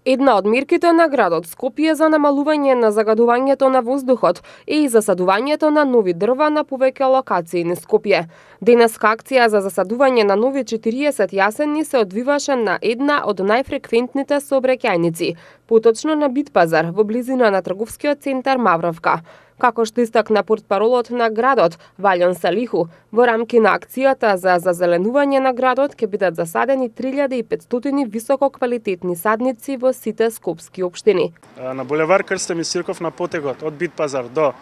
Една од мерките на градот Скопје за намалување на загадувањето на воздухот е и засадувањето на нови дрва на повеќе локации низ Скопје. Денеска акција за засадување на нови 40 јасени се одвиваше на една од најфреквентните сообраќајници, поточно на Битпазар во близина на трговскиот центар Мавровка. Како што истакна портпаролот на градот Валјон Салиху, во рамки на акцијата за зазеленување на градот ќе бидат засадени 3500 висококвалитетни садници во сите скопски општини. На булевар Крстен Мисирков на потегот од Битпазар до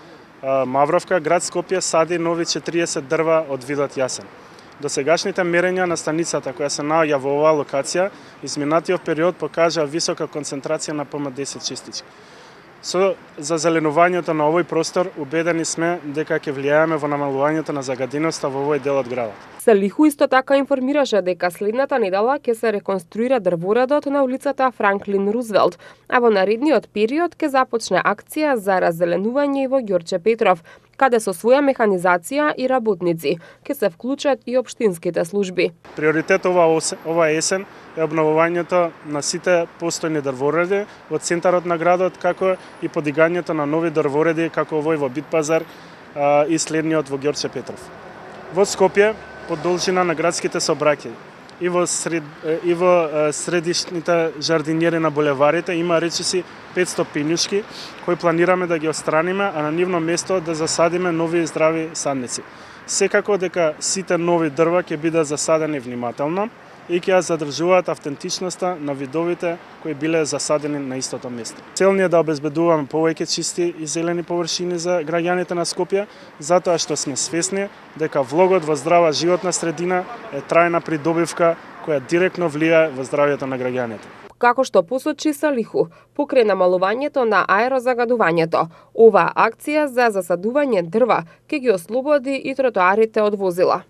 Мавровка, град Скопје сади нови 40 дрва од видот јасен. Досегашните мерења на станицата која се наоѓа во оваа локација изминатиот период покажа висока концентрација на ПМ10 чистички. Со зазеленувањето на овој простор убедени сме дека ќе влијаеме во намалувањето на загаденоста во овој дел од градот. Салиху исто така информираше дека следната недела ќе се реконструира дрворедот на улицата Франклин Рузвелт, а во наредниот период ќе започне акција за раззеленување и во Ѓорче Петров, каде со своја механизација и работници ќе се вклучат и општинските служби. Приоритет ова есен е обновувањето на сите постојни дрвореди во центарот на градот, како и подигањето на нови дрвореди како овој во Битпазар и следниот во Ѓорче Петров. Во Скопје, по должина на градските сообраќаи и во средишните жардинјери на булеварите има речиси 500 пенјушки кои планираме да ги отстраниме, а на нивно место да засадиме нови здрави садници. Секако дека сите нови дрва ќе бидат засадени внимателно и ќе ја задржуваат автентичноста на видовите кои биле засадени на истото место. Цел ни е да обезбедуваме повеќе чисти и зелени површини за граѓаните на Скопје, затоа што сме свесни дека влогот во здрава животна средина е трајна придобивка која директно влијае во здравјето на граѓаните. Како што посочи Салиху, покрај намалувањето на аерозагадувањето, оваа акција за засадување дрва ќе ги ослободи и тротоарите од возила.